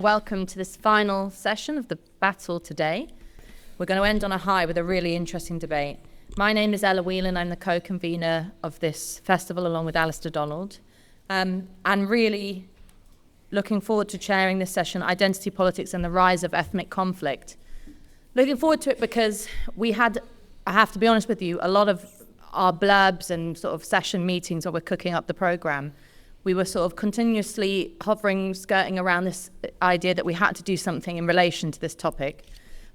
welcome to this final session of the battle today. We're going to end on a high with a really interesting debate. My name is Ella Whelan. I'm the co-convener of this festival along with Alistair Donald. And really looking forward to chairing this session, Identity Politics and the Rise of Ethnic Conflict. Looking forward to it because we had, I have to be honest with you, a lot of our blurbs and sort of session meetings where we're cooking up the programme. We were sort of continuously hovering, skirting around this idea that we had to do something in relation to this topic,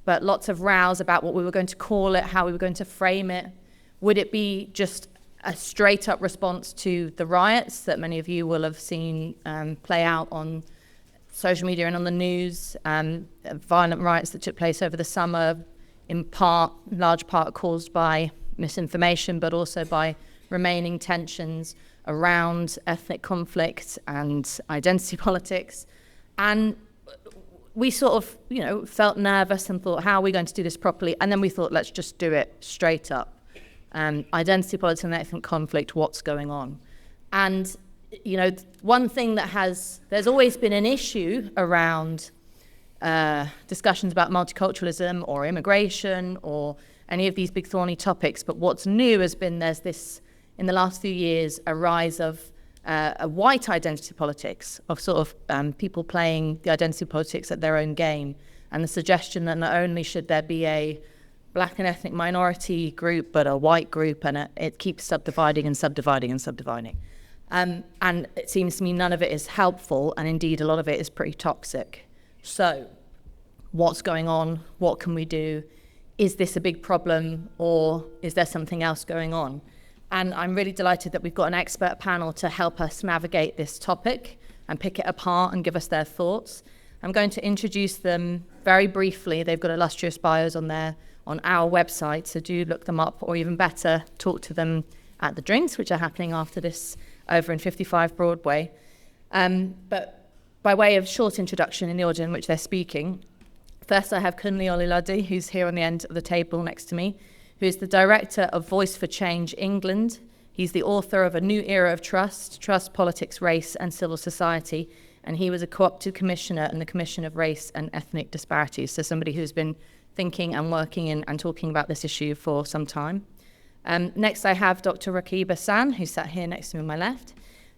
but lots of rows about what we were going to call it, how we were going to frame it. Would it be just a straight-up response to the riots that many of you will have seen play out on social media and on the news, violent riots that took place over the summer, in large part caused by misinformation, but also by remaining tensions around ethnic conflict and identity politics. And we sort of, felt nervous and thought, how are we going to do this properly? And then we thought, let's just do it straight up. Identity politics and ethnic conflict, what's going on? And, one thing there's always been an issue around discussions about multiculturalism or immigration or any of these big thorny topics. But what's new has been there's this, in the last few years, a rise of a white identity politics, of sort of people playing the identity politics at their own game, and the suggestion that not only should there be a black and ethnic minority group, but a white group, and it keeps subdividing and subdividing and subdividing. And it seems to me none of it is helpful, and indeed a lot of it is pretty toxic. So what's going on? What can we do? Is this a big problem, or is there something else going on? And I'm really delighted that we've got an expert panel to help us navigate this topic and pick it apart and give us their thoughts. I'm going to introduce them very briefly. They've got illustrious bios on our website, so do look them up, or even better, talk to them at the drinks, which are happening after this over in 55 Broadway. But by way of short introduction in the order in which they're speaking, first I have Kunle Olilade, who's here on the end of the table next to me, who is the director of Voice for Change England. He's the author of A New Era of Trust, Politics, Race and Civil Society, and he was a co-opted commissioner in the Commission of Race and Ethnic Disparities, so somebody who's been thinking and working and talking about this issue for some time. Next I have Dr. Rakib Hassan, who's sat here next to me on my left.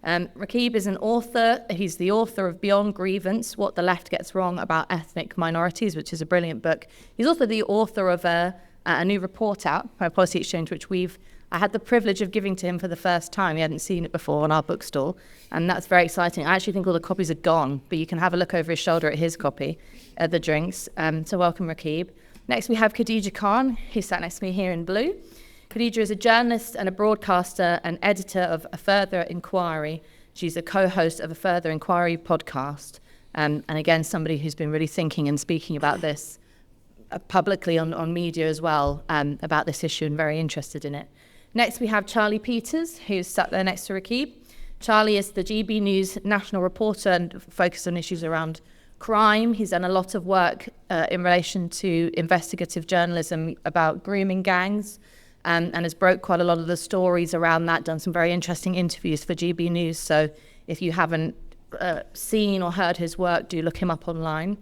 Rakib is an author. He's the author of Beyond Grievance, What the Left Gets Wrong About Ethnic Minorities, which is a brilliant book. He's also the author of a new report out by Policy Exchange, which I had the privilege of giving to him for the first time. He hadn't seen it before on our bookstall, and that's very exciting. I actually think all the copies are gone, but you can have a look over his shoulder at his copy at the drinks. So welcome, Rakib. Next, we have Khadija Khan, who sat next to me here in blue. Khadija is a journalist and a broadcaster and editor of A Further Inquiry. She's a co-host of A Further Inquiry podcast, and again, somebody who's been really thinking and speaking about this publicly on media as well, about this issue, and very interested in it. Next, we have Charlie Peters, who's sat there next to Rakib. Charlie is the GB News national reporter and focused on issues around crime. He's done a lot of work in relation to investigative journalism about grooming gangs, and has broke quite a lot of the stories around that, done some very interesting interviews for GB News. So if you haven't seen or heard his work, do look him up online.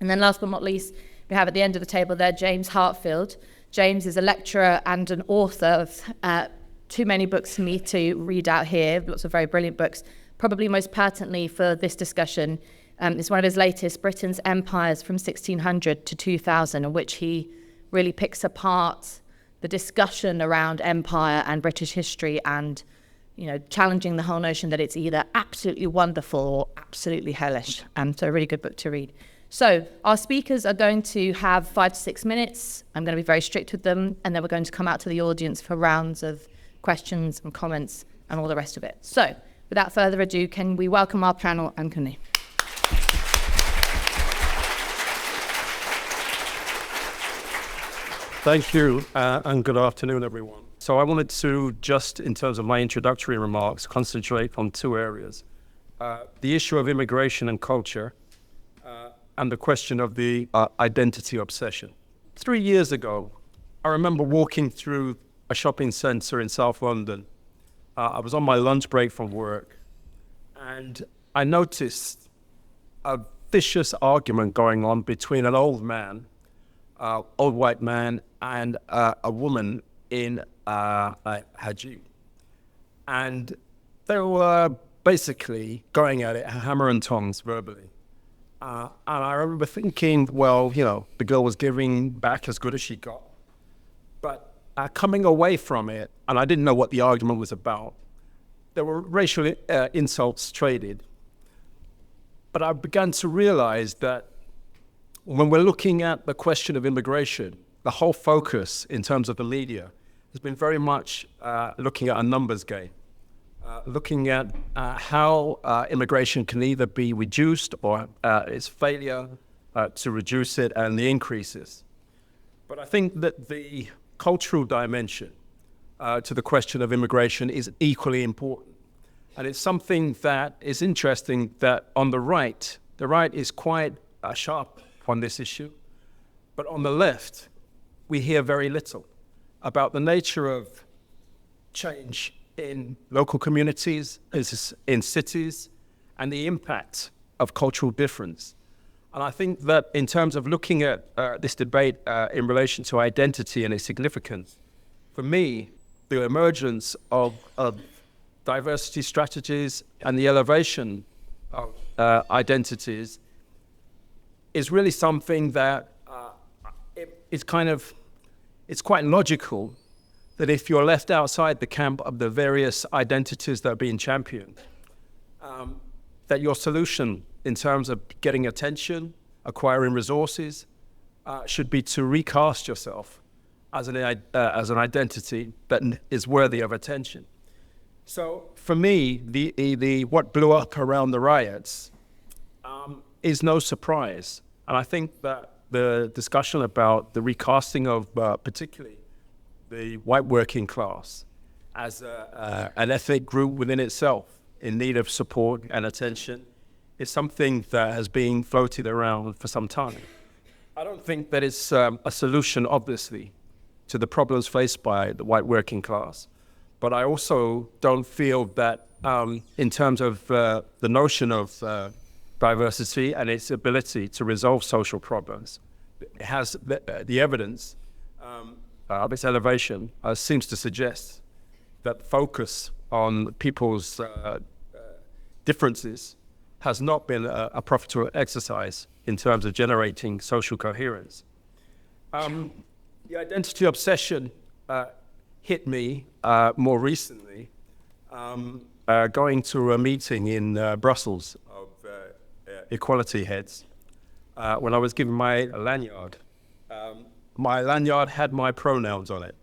And then last but not least, we have at the end of the table there James Hartfield. James is a lecturer and an author of too many books for me to read out here, lots of very brilliant books. Probably most pertinently for this discussion is one of his latest, Britain's Empires from 1600 to 2000, in which he really picks apart the discussion around empire and British history and, challenging the whole notion that it's either absolutely wonderful or absolutely hellish. So a really good book to read. So our speakers are going to have 5 to 6 minutes. I'm going to be very strict with them, and then we're going to come out to the audience for rounds of questions and comments and all the rest of it. So without further ado, can we welcome our panel and Kunle? Thank you, and good afternoon, everyone. So I wanted to, just in terms of my introductory remarks, concentrate on 2 areas. The issue of immigration and culture, and the question of the identity obsession. 3 years ago, I remember walking through a shopping centre in South London. I was on my lunch break from work, and I noticed a vicious argument going on between an old man, old white man, and a woman in a hijab. And they were basically going at it hammer and tongs verbally. And I remember thinking, well, the girl was giving back as good as she got. But coming away from it, and I didn't know what the argument was about, there were racial insults traded. But I began to realize that when we're looking at the question of immigration, the whole focus in terms of the media has been very much looking at a numbers game. Looking at how immigration can either be reduced or its failure to reduce it and the increases. But I think that the cultural dimension to the question of immigration is equally important. And it's something that is interesting that on the right is quite sharp on this issue. But on the left, we hear very little about the nature of change in local communities, in cities, and the impact of cultural difference. And I think that in terms of looking at this debate in relation to identity and its significance, for me, the emergence of diversity strategies and the elevation of identities is really something that it's quite logical that if you're left outside the camp of the various identities that are being championed, that your solution in terms of getting attention, acquiring resources, should be to recast yourself as an identity that is worthy of attention. So for me, what blew up around the riots is no surprise. And I think that the discussion about the recasting of particularly the white working class as an ethnic group within itself in need of support and attention is something that has been floated around for some time. I don't think that it's a solution, obviously, to the problems faced by the white working class. But I also don't feel that in terms of the notion of diversity and its ability to resolve social problems, it has the evidence of its elevation seems to suggest that focus on people's differences has not been a profitable exercise in terms of generating social coherence. The identity obsession hit me more recently going to a meeting in Brussels of equality heads when I was given my lanyard. My lanyard had my pronouns on it.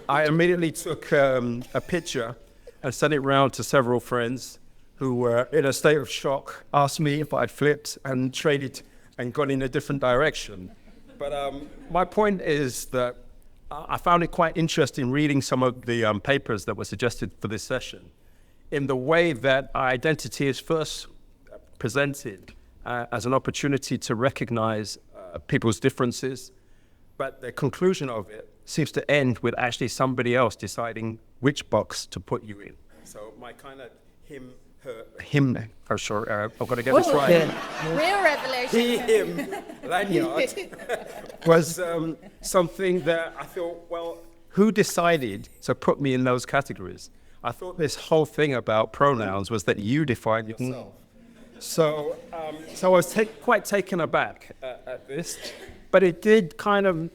I immediately took a picture and sent it round to several friends who were in a state of shock, asked me if I'd flipped and traded and gone in a different direction. But my point is that I found it quite interesting reading some of the papers that were suggested for this session in the way that identity is first presented as an opportunity to recognize people's differences, but the conclusion of it seems to end with actually somebody else deciding which box to put you in. So my kind of I've got to get this right. Real revelation. Him lanyard was something that I thought, well, who decided to put me in those categories? I thought this whole thing about pronouns was that you defined yourself. So I was quite taken aback at this, but it did kind of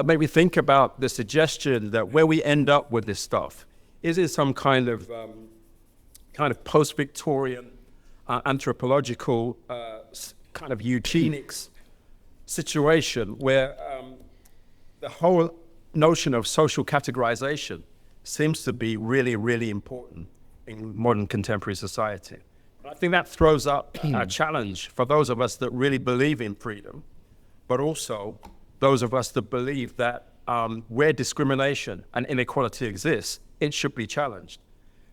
make me think about the suggestion that where we end up with this stuff is in some kind of post-Victorian anthropological kind of eugenics situation where the whole notion of social categorization seems to be really, really important in modern contemporary society. I think that throws up a challenge for those of us that really believe in freedom, but also those of us that believe that where discrimination and inequality exists, it should be challenged.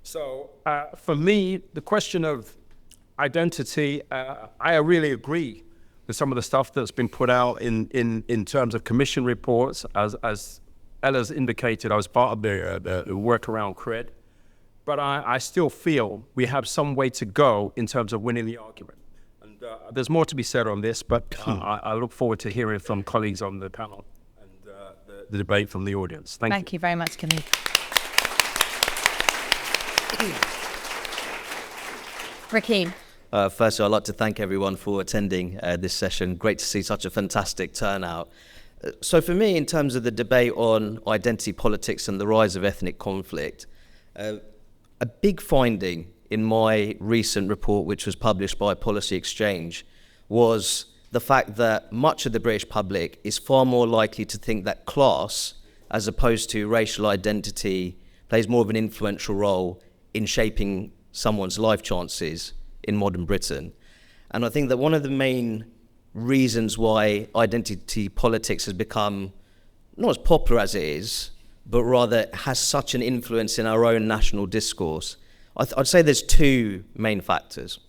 So for me, the question of identity, I really agree with some of the stuff that's been put out in terms of commission reports. As Ella's indicated, I was part of the work around CRED. But I still feel we have some way to go in terms of winning the argument. And there's more to be said on this, but I look forward to hearing from colleagues on the panel and the debate from the audience. Thank you very much, Khalid. Rakeem. Firstly, I'd like to thank everyone for attending this session. Great to see such a fantastic turnout. So for me, in terms of the debate on identity politics and the rise of ethnic conflict, a big finding in my recent report, which was published by Policy Exchange, was the fact that much of the British public is far more likely to think that class, as opposed to racial identity, plays more of an influential role in shaping someone's life chances in modern Britain. And I think that one of the main reasons why identity politics has become not as popular as it is, but rather has such an influence in our own national discourse, I'd say there's two main factors.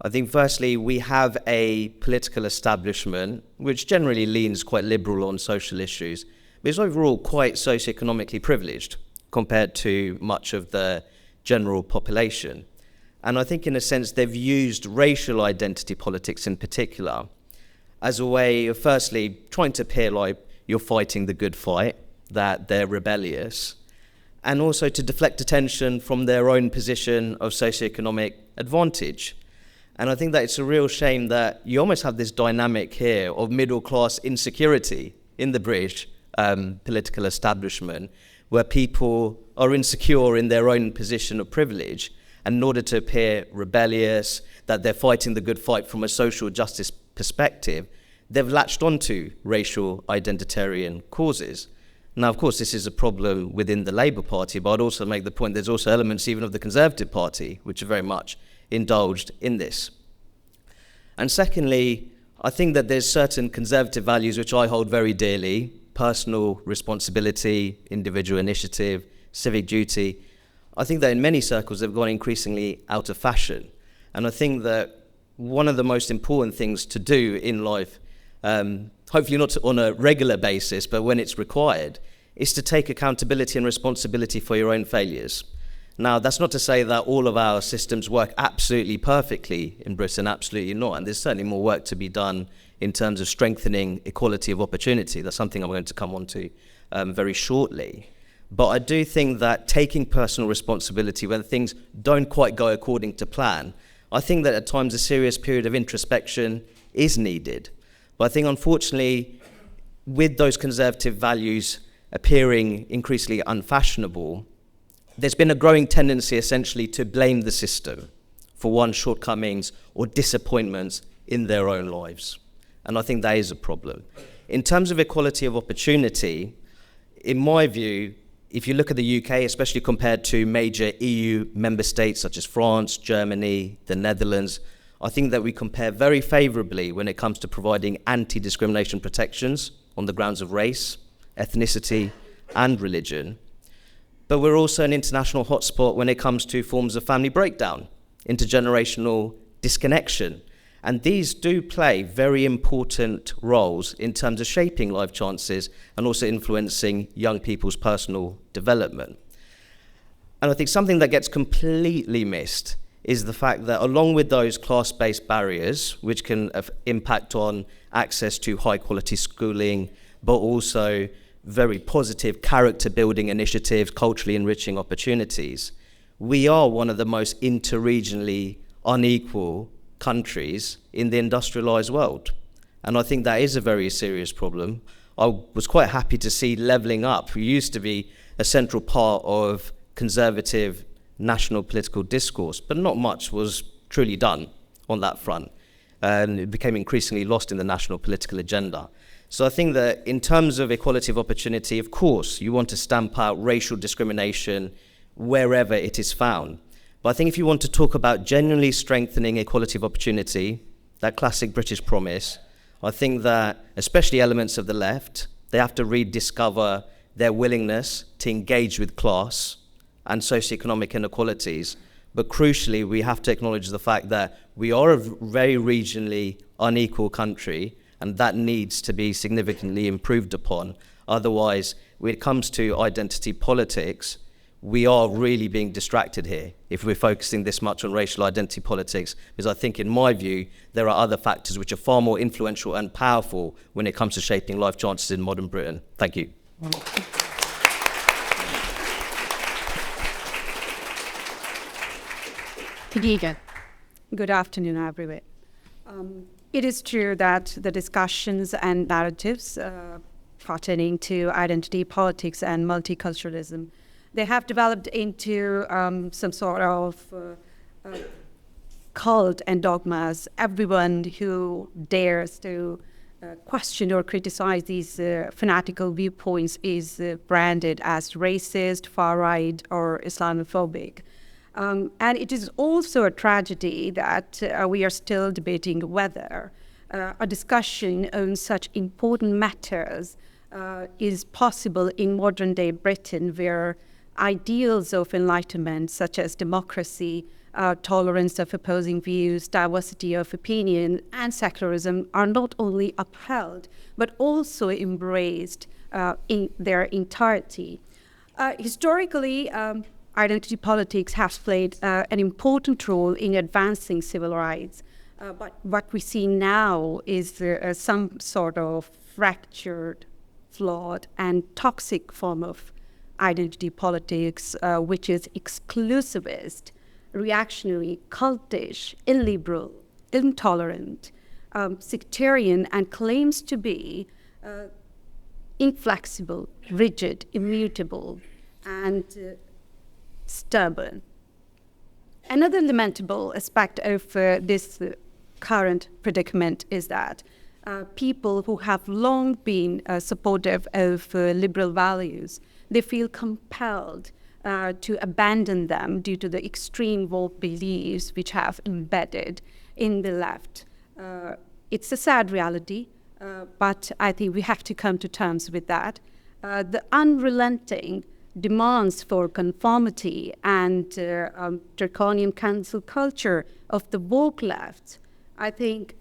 I think firstly, we have a political establishment which generally leans quite liberal on social issues, but is overall quite socioeconomically privileged compared to much of the general population. And I think in a sense they've used racial identity politics in particular as a way of firstly trying to appear like you're fighting the good fight, that they're rebellious, and also to deflect attention from their own position of socioeconomic advantage. And I think that it's a real shame that you almost have this dynamic here of middle-class insecurity in the British political establishment, where people are insecure in their own position of privilege, and in order to appear rebellious, that they're fighting the good fight from a social justice perspective, they've latched onto racial identitarian causes. Now, of course, this is a problem within the Labour Party, but I'd also make the point there's also elements even of the Conservative Party which are very much indulged in this. And secondly, I think that there's certain conservative values which I hold very dearly: personal responsibility, individual initiative, civic duty. I think that in many circles they've gone increasingly out of fashion. And I think that one of the most important things to do in life, hopefully not on a regular basis, but when it's required, is to take accountability and responsibility for your own failures. Now, that's not to say that all of our systems work absolutely perfectly in Britain, absolutely not, and there's certainly more work to be done in terms of strengthening equality of opportunity. That's something I'm going to come on to very shortly. But I do think that taking personal responsibility when things don't quite go according to plan, I think that at times a serious period of introspection is needed. But I think, unfortunately, with those conservative values appearing increasingly unfashionable, there's been a growing tendency essentially to blame the system for one's shortcomings or disappointments in their own lives. And I think that is a problem. In terms of equality of opportunity, in my view, if you look at the UK, especially compared to major EU member states such as France, Germany, the Netherlands, I think that we compare very favourably when it comes to providing anti-discrimination protections on the grounds of race, ethnicity, and religion. But we're also an international hotspot when it comes to forms of family breakdown, intergenerational disconnection. And these do play very important roles in terms of shaping life chances and also influencing young people's personal development. And I think something that gets completely missed is the fact that along with those class-based barriers, which can impact on access to high-quality schooling, but also very positive character-building initiatives, culturally enriching opportunities, we are one of the most interregionally unequal countries in the industrialized world. And I think that is a very serious problem. I was quite happy to see levelling up, who used to be a central part of conservative national political discourse, but not much was truly done on that front. And it became increasingly lost in the national political agenda. So I think that in terms of equality of opportunity, of course, you want to stamp out racial discrimination wherever it is found. But I think if you want to talk about genuinely strengthening equality of opportunity, that classic British promise, I think that especially elements of the left, they have to rediscover their willingness to engage with class and socioeconomic inequalities. But crucially, we have to acknowledge the fact that we are a very regionally unequal country, and that needs to be significantly improved upon. Otherwise, when it comes to identity politics, we are really being distracted here if we're focusing this much on racial identity politics, because I think, in my view, there are other factors which are far more influential and powerful when it comes to shaping life chances in modern Britain. Thank you. Good afternoon, everyone. It is true that the discussions and narratives pertaining to identity politics and multiculturalism, they have developed into some sort of cult and dogmas. Everyone who dares to question or criticize these fanatical viewpoints is branded as racist, far-right, or Islamophobic. And it is also a tragedy that we are still debating whether a discussion on such important matters is possible in modern-day Britain, where ideals of enlightenment, such as democracy, tolerance of opposing views, diversity of opinion, and secularism are not only upheld, but also embraced in their entirety. Historically, identity politics has played an important role in advancing civil rights. But what we see now is some sort of fractured, flawed, and toxic form of identity politics, which is exclusivist, reactionary, cultish, illiberal, intolerant, sectarian, and claims to be inflexible, rigid, immutable, and stubborn. Another lamentable aspect of this current predicament is that people who have long been supportive of liberal values, they feel compelled to abandon them due to the extreme woke beliefs which have embedded in the left. It's a sad reality, but I think we have to come to terms with that. The unrelenting demands for conformity and draconian cancel culture of the woke left, I think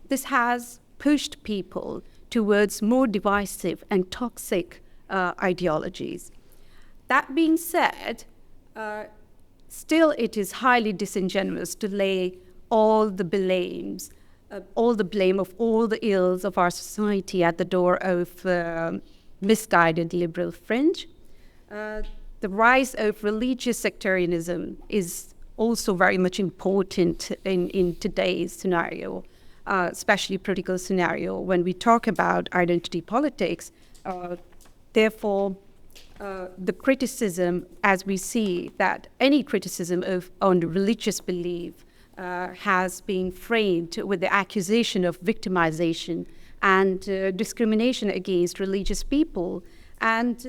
this has pushed people towards more divisive and toxic ideologies. That being said, still it is highly disingenuous to lay all the blame of all the ills of our society at the door of misguided liberal fringe. The rise of religious sectarianism is also very much important in today's scenario, especially political scenario, when we talk about identity politics. Therefore, the criticism, as we see that any criticism on religious belief has been framed with the accusation of victimization and discrimination against religious people, and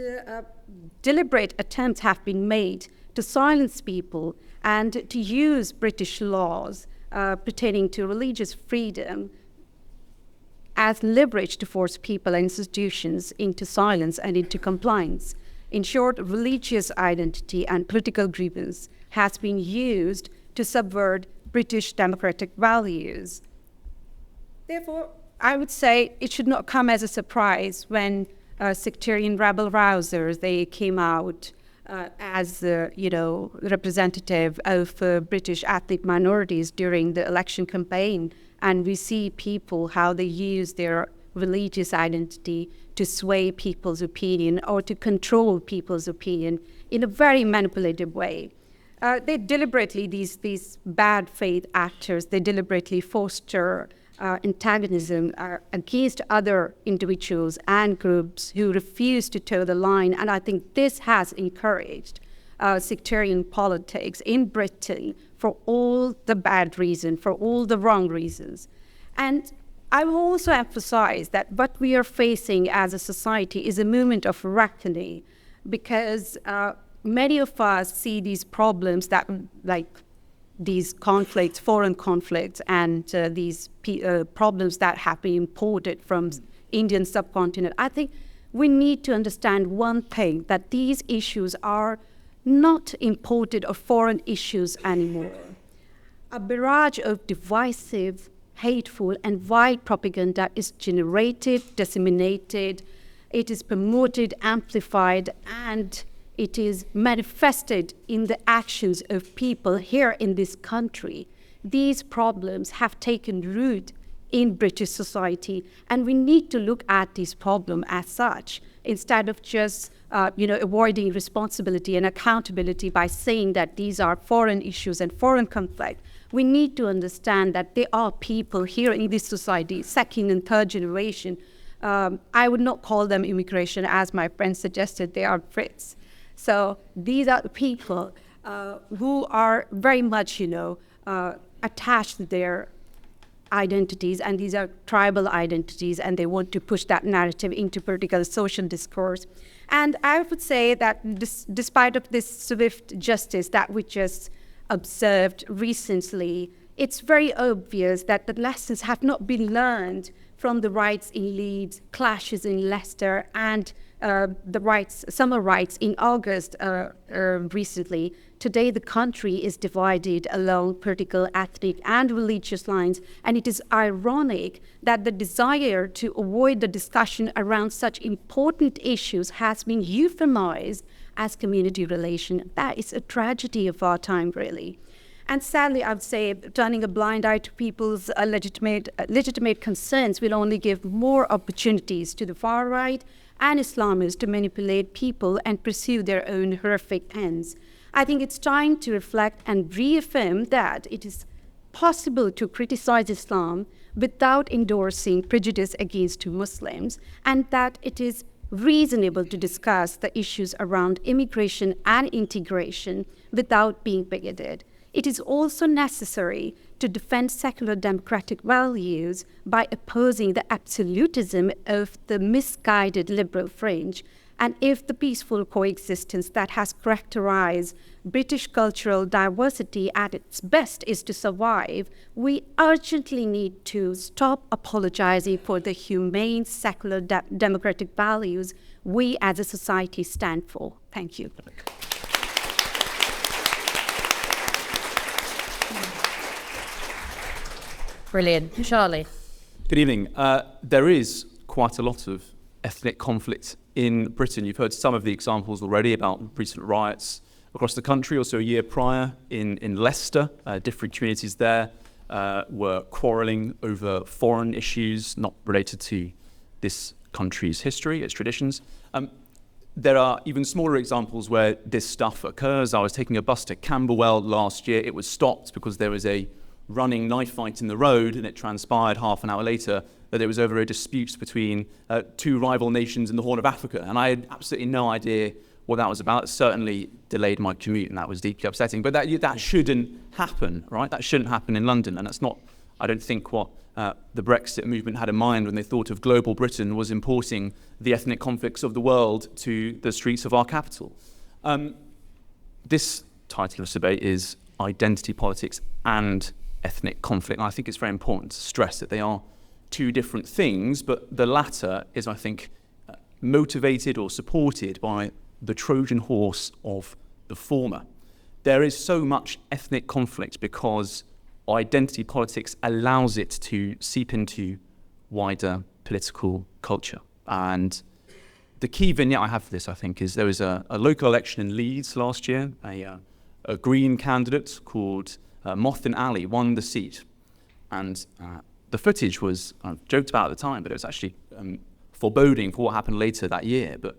deliberate attempts have been made to silence people and to use British laws pertaining to religious freedom as leverage to force people and institutions into silence and into compliance. In short, religious identity and political grievance has been used to subvert British democratic values. Therefore, I would say it should not come as a surprise when sectarian rebel-rousers, they came out as representative of British ethnic minorities during the election campaign, and we see people how they use their religious identity to sway people's opinion or to control people's opinion in a very manipulative way. They deliberately, these bad faith actors, they deliberately foster antagonism against other individuals and groups who refuse to toe the line. And I think this has encouraged sectarian politics in Britain for all the bad reasons, for all the wrong reasons. And I will also emphasize that what we are facing as a society is a movement of reckoning, because many of us see these problems that, like these conflicts, foreign conflicts, and these problems that have been imported from Indian subcontinent. I think we need to understand one thing, that these issues are not imported or foreign issues anymore. A barrage of divisive, hateful, and vile propaganda is generated, disseminated, it is promoted, amplified, and it is manifested in the actions of people here in this country. These problems have taken root in British society, and we need to look at this problem as such, instead of just avoiding responsibility and accountability by saying that these are foreign issues and foreign conflict. We need to understand that there are people here in this society, second and third generation. I would not call them immigration, as my friend suggested, they are Brits. So these are the people who are very much, attached to their identities, and these are tribal identities, and they want to push that narrative into political social discourse. And I would say that despite of this swift justice that we just observed recently, it's very obvious that the lessons have not been learned from the riots in Leeds, clashes in Leicester, and summer riots in August recently. Today, the country is divided along political, ethnic, and religious lines, and it is ironic that the desire to avoid the discussion around such important issues has been euphemized as community relation. That is a tragedy of our time, really. And sadly, I would say turning a blind eye to people's legitimate concerns will only give more opportunities to the far right and Islamists to manipulate people and pursue their own horrific ends. I think it's time to reflect and reaffirm that it is possible to criticize Islam without endorsing prejudice against Muslims, and that it is reasonable to discuss the issues around immigration and integration without being bigoted. It is also necessary to defend secular democratic values by opposing the absolutism of the misguided liberal fringe. And if the peaceful coexistence that has characterized British cultural diversity at its best is to survive, we urgently need to stop apologizing for the humane, secular, democratic values we as a society stand for. Thank you. Brilliant. Charlie. Good evening. There is quite a lot of ethnic conflict in Britain. You've heard some of the examples already about recent riots across the country. Also a year prior in Leicester, different communities there were quarrelling over foreign issues not related to this country's history, its traditions. There are even smaller examples where this stuff occurs. I was taking a bus to Camberwell last year. It was stopped because there was a running knife fight in the road, and it transpired half an hour later that it was over a dispute between two rival nations in the Horn of Africa. And I had absolutely no idea what that was about. It certainly delayed my commute, and that was deeply upsetting. But that shouldn't happen, right? That shouldn't happen in London. And that's not, I don't think, what the Brexit movement had in mind when they thought of global Britain was importing the ethnic conflicts of the world to the streets of our capital. This title of this debate is Identity Politics and Ethnic Conflict. And I think it's very important to stress that they are two different things, but the latter is, I think, motivated or supported by the Trojan horse of the former. There is so much ethnic conflict because identity politics allows it to seep into wider political culture. And the key vignette I have for this, I think, is there was a local election in Leeds last year. A Green candidate called Mothin Ali won the seat. And the footage was joked about at the time, but it was actually foreboding for what happened later that year. But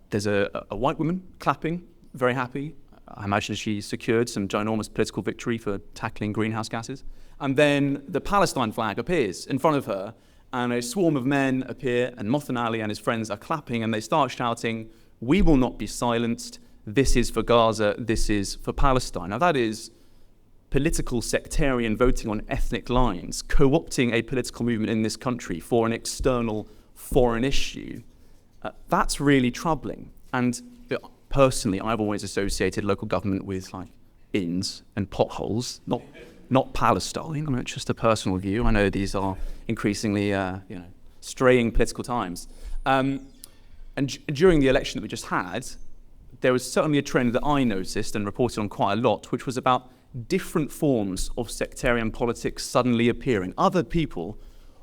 there's a white woman clapping, very happy. I imagine she secured some ginormous political victory for tackling greenhouse gases. And then the Palestine flag appears in front of her, and a swarm of men appear, and Mothin Ali and his friends are clapping, and they start shouting, "We will not be silenced. This is for Gaza. This is for Palestine." Now that is political sectarian voting on ethnic lines, co-opting a political movement in this country for an external foreign issue. That's really troubling. And personally, I've always associated local government with like inns and potholes, not Palestine. I mean, it's just a personal view. I know these are increasingly, straying political times. And during the election that we just had, there was certainly a trend that I noticed and reported on quite a lot, which was about different forms of sectarian politics suddenly appearing. Other people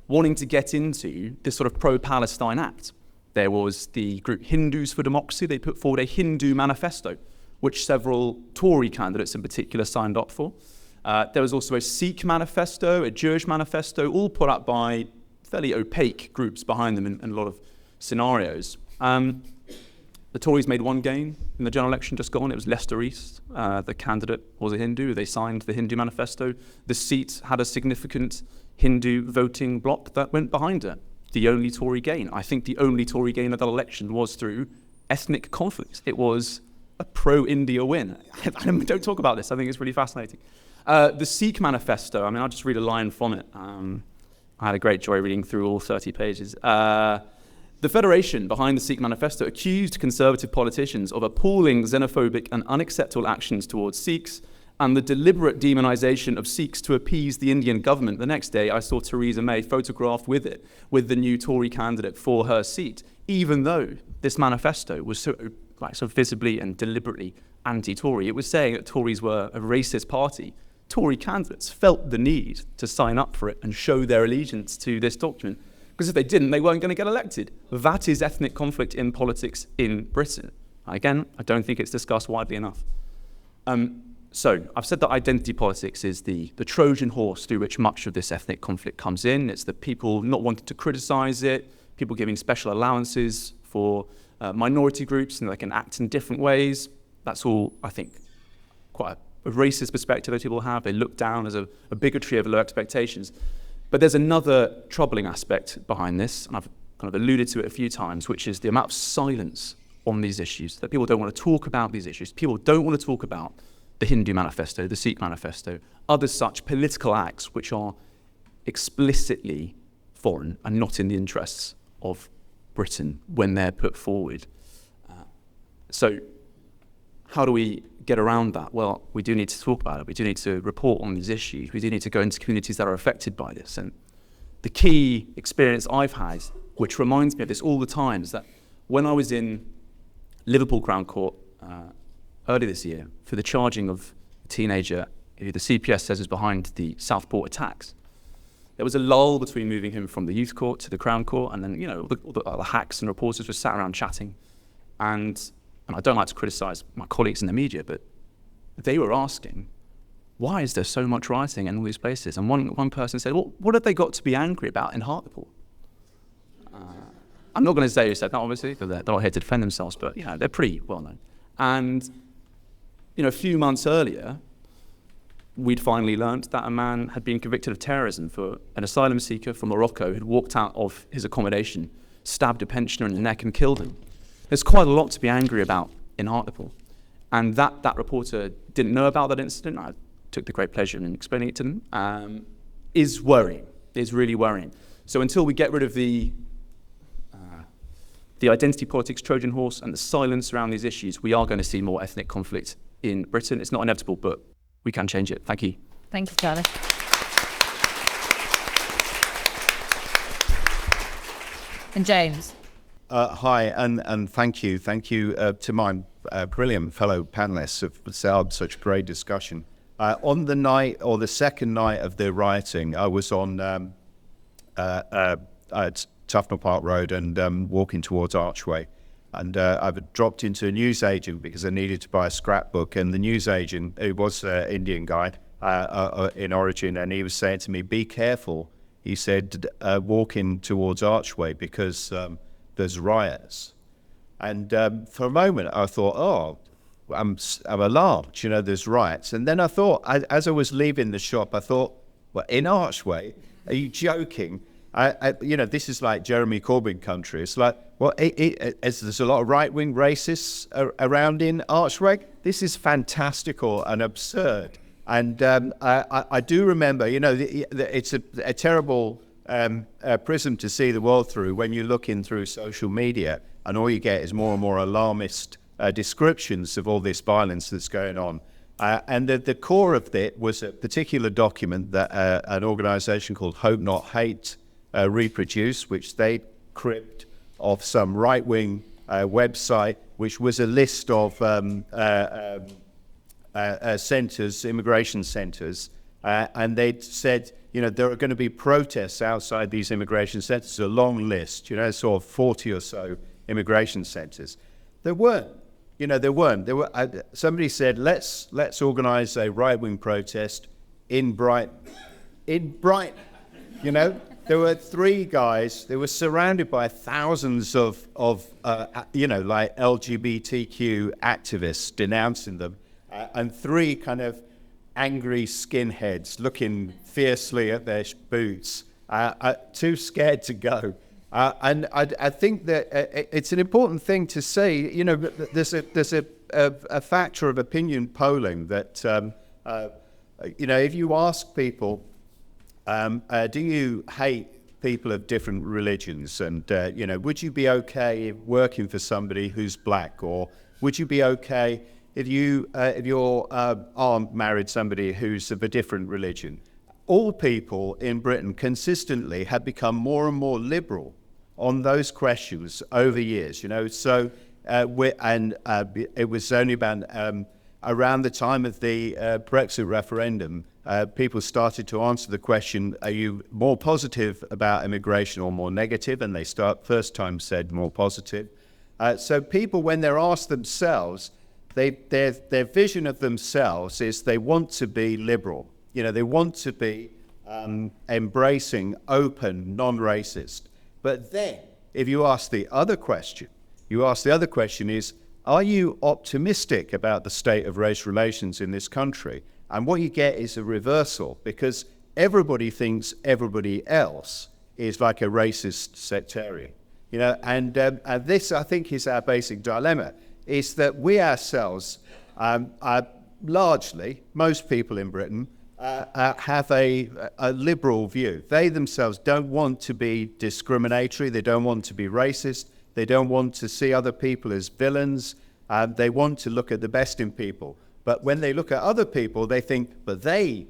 wanting to get into this sort of pro-Palestine act. There was the group Hindus for Democracy. They put forward a Hindu manifesto, which several Tory candidates in particular signed up for. There was also a Sikh manifesto, a Jewish manifesto, all put up by fairly opaque groups behind them in a lot of scenarios. The Tories made one gain in the general election just gone. It was Leicester East. The candidate was a Hindu. They signed the Hindu manifesto. The seat had a significant Hindu voting bloc that went behind it. The only Tory gain. I think the only Tory gain of that election was through ethnic conflict. It was a pro-India win. Don't talk about this. I think it's really fascinating. The Sikh manifesto, I mean, I'll just read a line from it. I had a great joy reading through all 30 pages. The Federation behind the Sikh manifesto accused conservative politicians of appalling xenophobic and unacceptable actions towards Sikhs and the deliberate demonization of Sikhs to appease the Indian government. The next day, I saw Theresa May photographed with it, with the new Tory candidate for her seat, even though this manifesto was so visibly and deliberately anti-Tory. It was saying that Tories were a racist party. Tory candidates felt the need to sign up for it and show their allegiance to this document, because if they didn't, they weren't going to get elected. That is ethnic conflict in politics in Britain. Again, I don't think it's discussed widely enough. So I've said that identity politics is the Trojan horse through which much of this ethnic conflict comes in. It's the people not wanting to criticize it, people giving special allowances for minority groups and they can act in different ways. That's all, I think, quite a racist perspective that people have. They look down as a bigotry of low expectations. But there's another troubling aspect behind this, and I've kind of alluded to it a few times, which is the amount of silence on these issues, that people don't want to talk about these issues. People don't want to talk about the Hindu manifesto, the Sikh manifesto, other such political acts which are explicitly foreign and not in the interests of Britain when they're put forward. So how do we get around that? Well, we do need to talk about it. We do need to report on these issues. We do need to go into communities that are affected by this. And the key experience I've had, which reminds me of this all the time, is that when I was in Liverpool Crown Court early this year for the charging of a teenager who the CPS says is behind the Southport attacks, there was a lull between moving him from the youth court to the Crown Court, and then, all the hacks and reporters were sat around chatting. And I don't like to criticize my colleagues in the media, but they were asking, why is there so much rioting in all these places? And one person said, well, what have they got to be angry about in Hartlepool? I'm not going to say who said that, obviously, because they're not here to defend themselves, but they're pretty well known. And a few months earlier, we'd finally learnt that a man had been convicted of terrorism for an asylum seeker from Morocco who'd walked out of his accommodation, stabbed a pensioner in the neck and killed him. There's quite a lot to be angry about in Hartlepool. And that reporter didn't know about that incident. I took the great pleasure in explaining it to them. Is worrying, is really worrying. So until we get rid of the identity politics Trojan horse and the silence around these issues, we are going to see more ethnic conflict in Britain. It's not inevitable, but we can change it. Thank you. Thank you, Charlie. And James. Hi, and thank you. Thank you to my brilliant fellow panelists for such great discussion. On the night, or the second night of the rioting, I was on at Tufnell Park Road and walking towards Archway. And I've dropped into a newsagent because I needed to buy a scrapbook. And the newsagent, who was an Indian guy in origin, and he was saying to me, be careful. He said, walking towards Archway because there's riots. And for a moment I thought, I'm alarmed, there's riots. And then I thought, as I was leaving the shop, I thought, well, in Archway, are you joking? This is like Jeremy Corbyn country. It's like, well, there's a lot of right-wing racists around in Archway. This is fantastical and absurd. And I do remember, it's a terrible prism to see the world through when you're looking through social media, and all you get is more and more alarmist descriptions of all this violence that's going on. And the core of it was a particular document that an organisation called Hope Not Hate reproduced, which they cribbed off some right-wing website, which was a list of centres, immigration centres, And they'd said, there are going to be protests outside these immigration centres, a long list, sort of 40 or so immigration centres. There weren't. There weren't. Somebody said, let's organise a right-wing protest in Brighton. In Brighton, There were 3 guys. They were surrounded by thousands of like LGBTQ activists denouncing them, and 3 kind of angry skinheads looking fiercely at their boots, too scared to go. And I think that it's an important thing to say. There's a factor of opinion polling that if you ask people, do you hate people of different religions, and would you be okay working for somebody who's black, or would you be okay if your aunt married somebody who's of a different religion? All people in Britain consistently have become more and more liberal on those questions over years. So it was only about around the time of the Brexit referendum, people started to answer the question, are you more positive about immigration or more negative? And they first time said more positive. So people, when they're asked themselves, their vision of themselves is they want to be liberal. They want to be embracing, open, non-racist. But then, if you ask the other question, is, are you optimistic about the state of race relations in this country? And what you get is a reversal, because everybody thinks everybody else is like a racist sectarian. And this, I think, is our basic dilemma, is that we ourselves, largely, most people in Britain, have a liberal view. They themselves don't want to be discriminatory, they don't want to be racist, they don't want to see other people as villains, they want to look at the best in people. But when they look at other people, they think, but they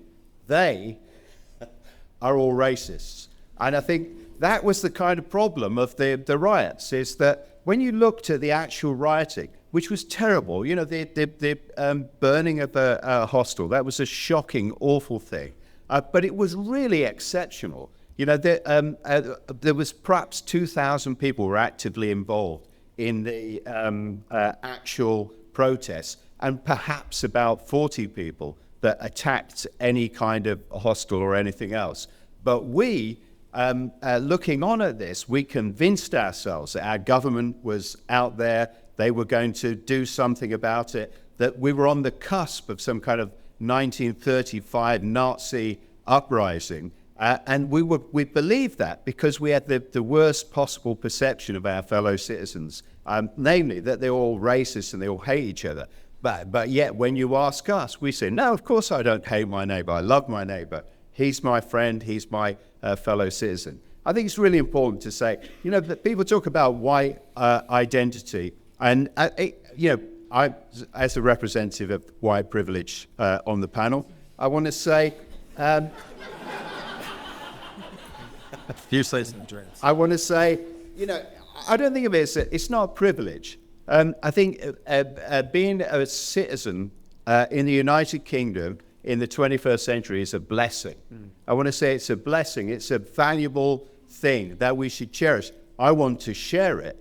are all racists. And I think that was the kind of problem of the riots, is that when you looked at the actual rioting, which was terrible, the burning of a hostel, that was a shocking, awful thing. But it was really exceptional. There was perhaps 2,000 people were actively involved in the actual protests, and perhaps about 40 people that attacked any kind of hostel or anything else. But we, looking on at this, we convinced ourselves that our government was out there, they were going to do something about it, that we were on the cusp of some kind of 1935 Nazi uprising. And we believed that because we had the worst possible perception of our fellow citizens, namely that they're all racist and they all hate each other. But yet when you ask us, we say, no, of course I don't hate my neighbor. I love my neighbor. He's my friend. He's my fellow citizen. I think it's really important to say, that people talk about white identity. And, I, as a representative of white privilege on the panel, I want to say... I want to say, I don't think of it as it's not a privilege. I think being a citizen in the United Kingdom in the 21st century is a blessing. I want to say it's a blessing. It's a valuable thing that we should cherish. I want to share it,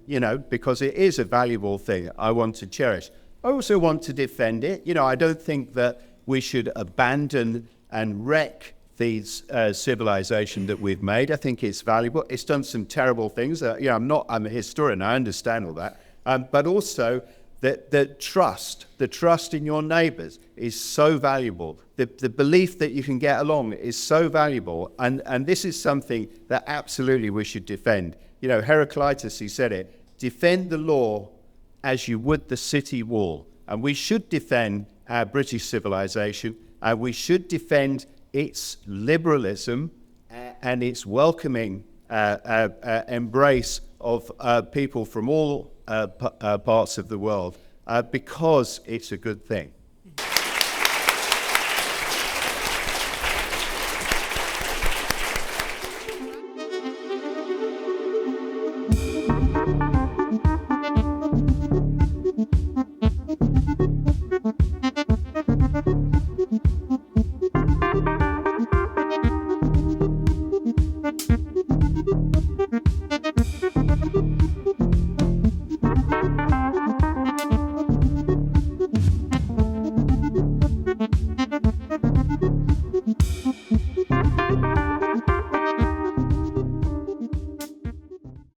because it is a valuable thing I want to cherish. I also want to defend it. I don't think that we should abandon and wreck these civilization that we've made. I think it's valuable. It's done some terrible things. I'm a historian. I understand all that. But also the trust in your neighbors is so valuable. The belief that you can get along is so valuable. And this is something that absolutely we should defend. Heraclitus, he said it, defend the law as you would the city wall. And we should defend our British civilization. We should defend its liberalism and its welcoming embrace of people from all parts of the world because it's a good thing.